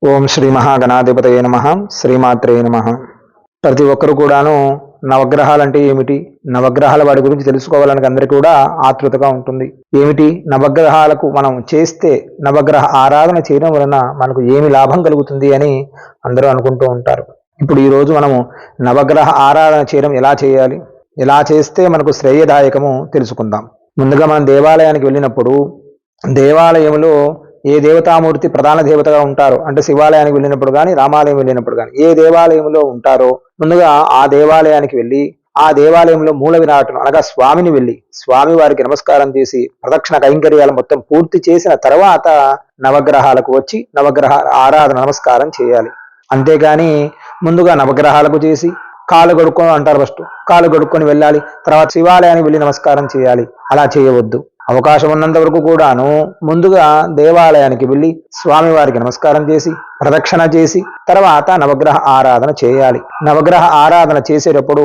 ఓం శ్రీ మహాగణాధిపతయే నమః. శ్రీమాత్రే నమః. ప్రతి ఒక్కరు కూడాను నవగ్రహాలు అంటే ఏమిటి, నవగ్రహాల వాడి గురించి తెలుసుకోవాలని అందరికీ కూడా ఆతృతగా ఉంటుంది. ఏమిటి నవగ్రహాలకు మనం చేస్తే నవగ్రహ ఆరాధన చేయడం వలన మనకు ఏమి లాభం కలుగుతుంది అని అందరూ అనుకుంటూ ఉంటారు. ఇప్పుడు ఈరోజు మనము నవగ్రహ ఆరాధన చేయడం ఎలా చేయాలి, ఎలా చేస్తే మనకు శ్రేయదాయకము తెలుసుకుందాం. ముందుగా మనం దేవాలయానికి వెళ్ళినప్పుడు దేవాలయంలో ఏ దేవతామూర్తి ప్రధాన దేవతగా ఉంటారో, అంటే శివాలయానికి వెళ్ళినప్పుడు కానీ రామాలయం వెళ్ళినప్పుడు కానీ ఏ దేవాలయంలో ఉంటారో ముందుగా ఆ దేవాలయానికి వెళ్ళి ఆ దేవాలయంలో మూల విరాటను అనగా స్వామిని వెళ్ళి స్వామి వారికి నమస్కారం చేసి ప్రదక్షిణ కైంకర్యాలు మొత్తం పూర్తి చేసిన తర్వాత నవగ్రహాలకు వచ్చి నవగ్రహ ఆరాధన నమస్కారం చేయాలి. అంతేగాని ముందుగా నవగ్రహాలకు చేసి కాలు గడుక్కొని అంటారు, ఫస్ట్ కాలు గడుక్కొని వెళ్ళాలి, తర్వాత శివాలయానికి వెళ్ళి నమస్కారం చేయాలి. అలా చేయవద్దు. అవకాశం ఉన్నంత వరకు కూడాను ముందుగా దేవాలయానికి వెళ్ళి స్వామివారికి నమస్కారం చేసి ప్రదక్షిణ చేసి తర్వాత నవగ్రహ ఆరాధన చేయాలి. నవగ్రహ ఆరాధన చేసేటప్పుడు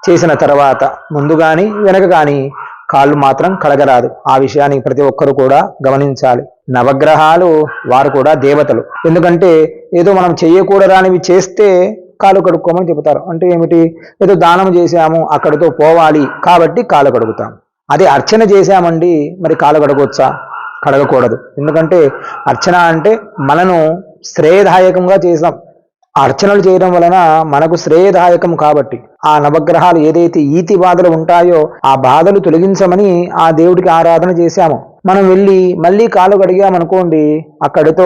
చేసిన తర్వాత ముందు కానీ వెనక కానీ కాళ్ళు మాత్రం కడగరాదు. ఆ విషయాన్ని ప్రతి ఒక్కరు కూడా గమనించాలి. నవగ్రహాలు వారు కూడా దేవతలు. ఎందుకంటే ఏదో మనం చేయకూడదానివి చేస్తే కాలు కడుక్కోమని చెబుతారు. అంటే ఏమిటి, ఏదో దానం చేశాము అక్కడితో పోవాలి కాబట్టి కాలు కడుగుతాం. అదే అర్చన చేశామండి, మరి కాలు కడగొచ్చా? కడగకూడదు. ఎందుకంటే అర్చన అంటే మనను శ్రేయదాయకంగా చేసాం. అర్చనలు చేయడం వలన మనకు శ్రేయదాయకం కాబట్టి ఆ నవగ్రహాలు ఏదైతే ఈతి బాధలు ఉంటాయో ఆ బాధలు తొలగించమని ఆ దేవుడికి ఆరాధన చేశాము. మనం వెళ్ళి మళ్ళీ కాలు కడిగామనుకోండి, అక్కడితో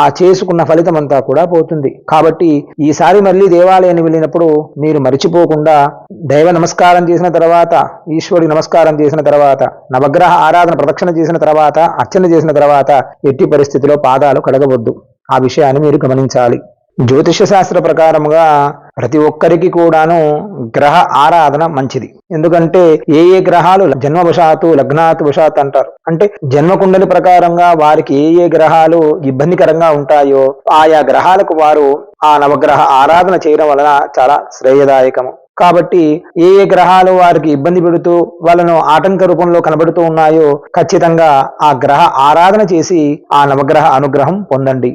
ఆ చేసుకున్న ఫలితం అంతా కూడా పోతుంది. కాబట్టి ఈసారి మళ్ళీ దేవాలయాన్ని వెళ్ళినప్పుడు మీరు మరిచిపోకుండా దైవ నమస్కారం చేసిన తర్వాత ఈశ్వరుడికి నమస్కారం చేసిన తర్వాత నవగ్రహ ఆరాధన ప్రదక్షిణ చేసిన తర్వాత అర్చన చేసిన తర్వాత ఎట్టి పరిస్థితిలో పాదాలు కడగవద్దు. ఆ విషయాన్ని మీరు గమనించాలి. జ్యోతిష శాస్త్ర ప్రకారముగా ప్రతి ఒక్కరికి కూడాను గ్రహ ఆరాధన మంచిది. ఎందుకంటే ఏ ఏ గ్రహాలు జన్మవశాత్తు లగ్నాత్ వశాత్ అంటారు. అంటే జన్మకుండలి ప్రకారంగా వారికి ఏ ఏ గ్రహాలు ఇబ్బందికరంగా ఉంటాయో ఆయా గ్రహాలకు వారు ఆ నవగ్రహ ఆరాధన చేయడం వలన చాలా శ్రేయదాయకము. కాబట్టి ఏ ఏ గ్రహాలు వారికి ఇబ్బంది పెడుతూ వాళ్ళను ఆటంక రూపంలో కనబడుతూ ఉన్నాయో ఖచ్చితంగా ఆ గ్రహ ఆరాధన చేసి ఆ నవగ్రహ అనుగ్రహం పొందండి.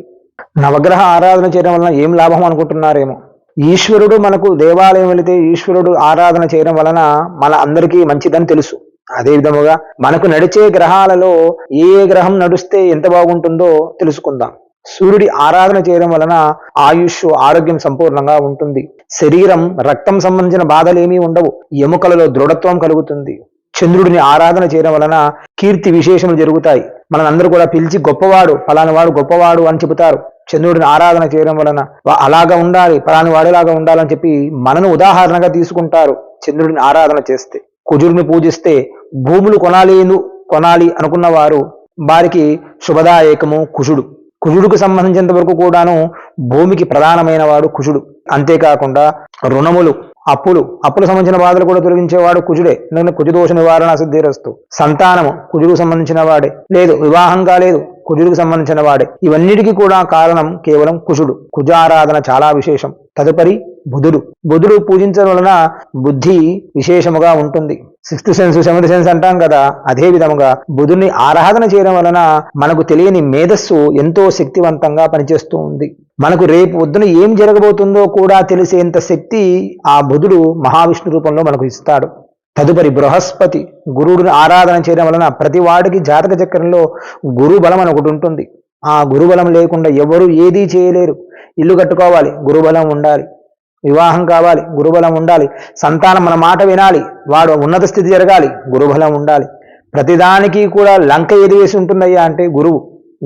నవగ్రహ ఆరాధన చేయడం వలన ఏం లాభం అనుకుంటున్నారేమో. ఈశ్వరుడు మనకు దేవాలయం వెళితే ఈశ్వరుడు ఆరాధన చేయడం వలన మన అందరికీ మంచిదని తెలుసు. అదే విధముగా మనకు నడిచే గ్రహాలలో ఏ గ్రహం నడుస్తే ఎంత బాగుంటుందో తెలుసుకుందాం. సూర్యుడి ఆరాధన చేయడం వలన ఆయుష్ ఆరోగ్యం సంపూర్ణంగా ఉంటుంది. శరీరం రక్తం సంబంధించిన బాధలేమీ ఉండవు. ఎముకలలో దృఢత్వం కలుగుతుంది. చంద్రుడిని ఆరాధన చేయడం వలన కీర్తి విశేషములు జరుగుతాయి. మనందరూ కూడా పిలిచి గొప్పవాడు ఫలాని వాడు గొప్పవాడు అని చెబుతారు. చంద్రుడిని ఆరాధన చేయడం వలన అలాగా ఉండాలి, ఫలాని వాడిలాగా ఉండాలని చెప్పి మనను ఉదాహరణగా తీసుకుంటారు. చంద్రుడిని ఆరాధన చేస్తే కుజుడిని పూజిస్తే భూములు కొనాలి అనుకున్న వారు వారికి శుభదాయకము కుజుడు. కుజుడికి సంబంధించినంత వరకు కూడాను భూమికి ప్రధానమైన వాడు కుజుడు. అంతేకాకుండా రుణములు అప్పులు సంబంధించిన బాధలు కూడా తొలగించేవాడు కుజుడే. ఎందుకంటే కుజదోష నివారణ సిద్ధిరస్తు. సంతానము కుజుడికి సంబంధించిన వాడే. లేదు వివాహం కాలేదు, కుజుడికి సంబంధించిన వాడే. ఇవన్నిటికీ కూడా కారణం కేవలం కుజుడు. కుజారాధన చాలా విశేషం. తదుపరి బుధుడు పూజించడం వలన బుద్ధి విశేషముగా ఉంటుంది. 6th సెన్స్ 7th సెన్స్ అంటాం కదా, అదే విధముగా బుధుని ఆరాధన చేయడం వలన మనకు తెలియని మేధస్సు ఎంతో శక్తివంతంగా పనిచేస్తూ ఉంది. మనకు రేపు పొద్దున ఏం జరగబోతుందో కూడా తెలిసేంత శక్తి ఆ బుధుడు మహావిష్ణు రూపంలో మనకు ఇస్తాడు. తదుపరి బృహస్పతి. గురువుని ఆరాధన చేయడం వలన ప్రతి వాడికి జాతక చక్రంలో గురు బలం అని ఒకటి ఉంటుంది. ఆ గురుబలం లేకుండా ఎవరు ఏదీ చేయలేరు. ఇల్లు కట్టుకోవాలి, గురుబలం ఉండాలి. వివాహం కావాలి, గురుబలం ఉండాలి. సంతానం మన మాట వినాలి, వాడు ఉన్నత స్థితి జరగాలి, గురుబలం ఉండాలి. ప్రతిదానికి కూడా లంక ఏది వేసి ఉంటుందయ్యా అంటే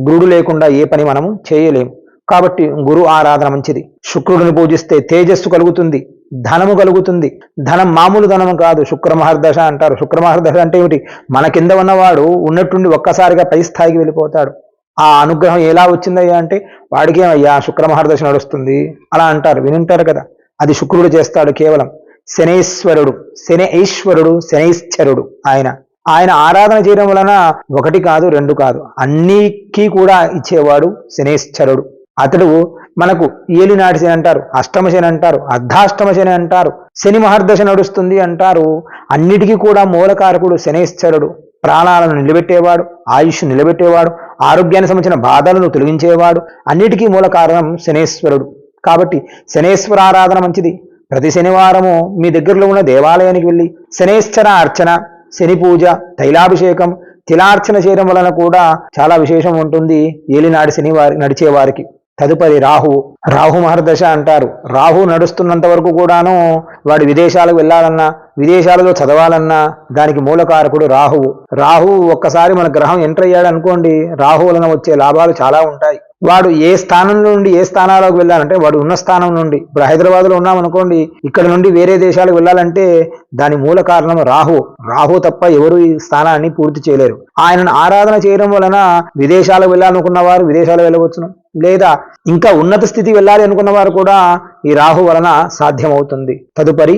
గురుడు లేకుండా ఏ పని మనము చేయలేము. కాబట్టి గురు ఆరాధన మంచిది. శుక్రుడిని పూజిస్తే తేజస్సు కలుగుతుంది, ధనము కలుగుతుంది. ధనం మామూలు ధనము కాదు, శుక్రమహర్దశ అంటారు. శుక్రమహర్దశ అంటే ఏమిటి, మన కింద ఉన్నవాడు ఉన్నట్టుండి ఒక్కసారిగా పై స్థాయికి వెళ్ళిపోతాడు. ఆ అనుగ్రహం ఎలా వచ్చిందయ్యా అంటే వాడికి ఏమయ్యా శుక్రమహర్దశ నడుస్తుంది అలా అంటారు, వినుంటారు కదా. అది శుక్రుడు చేస్తాడు కేవలం. శనైశ్వరుడు శనైశ్చరుడు ఆయన ఆరాధన చేయడం వలన 1 కాదు 2 కాదు అన్నికీ కూడా ఇచ్చేవాడు శనైశ్చరుడు. అతడు మనకు ఏలినాటి శని అంటారు, అష్టమ శని అంటారు, అర్ధాష్టమ శని అంటారు, శని మహర్దశ నడుస్తుంది అంటారు. అన్నిటికీ కూడా మూలకారకుడు శనైశ్చరుడు. ప్రాణాలను నిలబెట్టేవాడు, ఆయుష్ నిలబెట్టేవాడు, ఆరోగ్యానికి సంబంధించిన బాధలను తొలగించేవాడు. అన్నిటికీ మూల కారణం శనేశ్వరుడు. కాబట్టి శనేశ్వర ఆరాధన మంచిది. ప్రతి శనివారము మీ దగ్గరలో ఉన్న దేవాలయానికి వెళ్ళి శనేశ్వర అర్చన, శని పూజ, తైలాభిషేకం, తిలార్చన చేయడం వలన కూడా చాలా విశేషం ఉంటుంది ఏలినాడి శని నడిచే వారికి. తదుపరి రాహు మహర్దశ అంటారు. రాహు నడుస్తున్నంత వరకు కూడాను వాడు విదేశాలకు వెళ్ళాలన్నా, విదేశాలలో చదవాలన్నా దానికి మూలకారకుడు రాహువు ఒక్కసారి మన గ్రహం ఎంటర్ అయ్యాడు అనుకోండి, రాహు వలన వచ్చే లాభాలు చాలా ఉంటాయి. వాడు ఏ స్థానం నుండి ఏ స్థానాలకు వెళ్ళాలంటే వాడు ఉన్న స్థానం నుండి, ఇప్పుడు హైదరాబాద్లో ఉన్నామనుకోండి, ఇక్కడ నుండి వేరే దేశాలకు వెళ్ళాలంటే దాని మూల కారణం రాహు తప్ప ఎవరు ఈ స్థానాన్ని పూర్తి చేయలేరు. ఆయనను ఆరాధన చేయడం వలన విదేశాలకు వెళ్ళాలనుకున్న వారు విదేశాలు వెళ్ళవచ్చును, లేదా ఇంకా ఉన్నత స్థితి వెళ్ళాలి అనుకున్న వారు కూడా ఈ రాహు వలన సాధ్యమవుతుంది. తదుపరి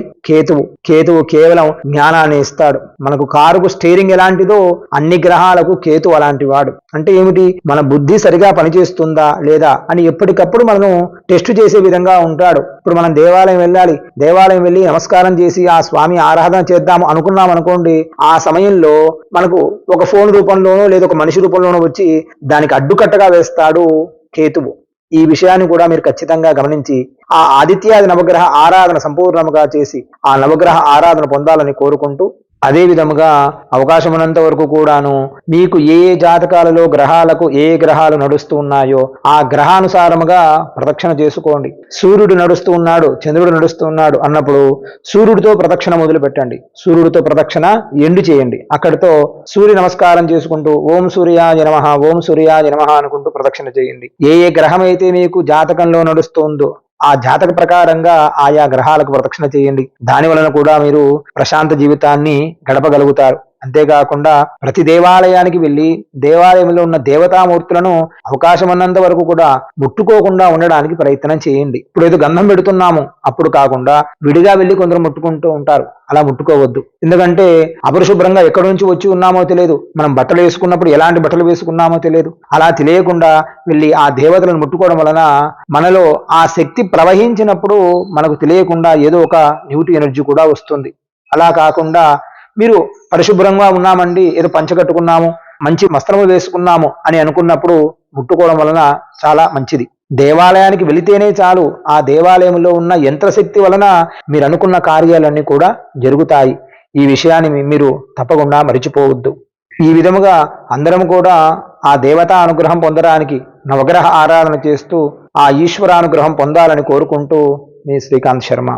కేతువు కేవలం జ్ఞానాన్ని ఇస్తాడు. మనకు కారుకు స్టీరింగ్ ఎలాంటిదో అన్ని గ్రహాలకు కేతు అలాంటి వాడు. అంటే ఏమిటి, మన బుద్ధి సరిగా పనిచేస్తుందా లేదా అని ఎప్పటికప్పుడు మనం టెస్ట్ చేసే విధంగా ఉంటాడు. ఇప్పుడు మనం దేవాలయం వెళ్ళి నమస్కారం చేసి ఆ స్వామి ఆరాధన చేద్దాము అనుకున్నాం అనుకోండి, ఆ సమయంలో మనకు ఒక ఫోన్ రూపంలోనో లేదా ఒక మనిషి రూపంలోనో వచ్చి దానికి అడ్డుకట్టగా వేస్తాడు కేతువు. ఈ విషయాన్ని కూడా మీరు ఖచ్చితంగా గమనించి ఆ ఆదిత్యాది నవగ్రహ ఆరాధన సంపూర్ణముగా చేసి ఆ నవగ్రహ ఆరాధన పొందాలని కోరుకుంటూ, అదే విధముగా అవకాశమున్నంత వరకు కూడాను మీకు ఏ జాతకాలలో గ్రహాలకు ఏ గ్రహాలు నడుస్తూ ఉన్నాయో ఆ గ్రహానుసారముగా ప్రదక్షిణ చేసుకోండి. సూర్యుడు నడుస్తూ ఉన్నాడు, చంద్రుడు నడుస్తూ ఉన్నాడు అన్నప్పుడు సూర్యుడితో ప్రదక్షిణ మొదలు పెట్టండి. సూర్యుడితో ప్రదక్షిణ ఎండు చేయండి. అక్కడితో సూర్య నమస్కారం చేసుకుంటూ ఓం సూర్యాయ నమః, ఓం సూర్యాయ నమః అనుకుంటూ ప్రదక్షిణ చేయండి. ఏ గ్రహం అయితే మీకు జాతకంలో నడుస్తుందో ఆ జాతక ప్రకారంగా ఆయా గ్రహాలకు ప్రదక్షిణ చేయండి. దాని వలన కూడా మీరు ప్రశాంత జీవితాన్ని గడపగలుగుతారు. అంతేకాకుండా ప్రతి దేవాలయానికి వెళ్ళి దేవాలయంలో ఉన్న దేవతామూర్తులను అవకాశం ఉన్నంత వరకు కూడా ముట్టుకోకుండా ఉండడానికి ప్రయత్నం చేయండి. ఇప్పుడు ఏదో గంధం పెడుతున్నాము అప్పుడు కాకుండా విడిగా వెళ్ళి కొందరు ముట్టుకుంటూ ఉంటారు, అలా ముట్టుకోవద్దు. ఎందుకంటే అపరిశుభ్రంగా ఎక్కడి నుంచి వచ్చి ఉన్నామో తెలియదు, మనం బట్టలు వేసుకున్నప్పుడు ఎలాంటి బట్టలు వేసుకున్నామో తెలియదు. అలా తెలియకుండా వెళ్ళి ఆ దేవతలను ముట్టుకోవడం వలన మనలో ఆ శక్తి ప్రవహించినప్పుడు మనకు తెలియకుండా ఏదో ఒక నెగిటివ్ ఎనర్జీ కూడా వస్తుంది. అలా కాకుండా మీరు పరిశుభ్రంగా ఉన్నామండి, ఏదో పంచగట్టుకున్నాము, మంచి వస్త్రము వేసుకున్నాము అని అనుకున్నప్పుడు ముట్టుకోవడం వలన చాలా మంచిది. దేవాలయానికి వెళితేనే చాలు, ఆ దేవాలయంలో ఉన్న యంత్రశక్తి వలన మీరు అనుకున్న కార్యాలన్నీ కూడా జరుగుతాయి. ఈ విషయాన్ని మీరు తప్పకుండా మరిచిపోవద్దు. ఈ విధముగా అందరం కూడా ఆ దేవతా అనుగ్రహం పొందడానికి నవగ్రహ ఆరాధన చేస్తూ ఆ ఈశ్వరానుగ్రహం పొందాలని కోరుకుంటూ మీ శ్రీకాంత్ శర్మ.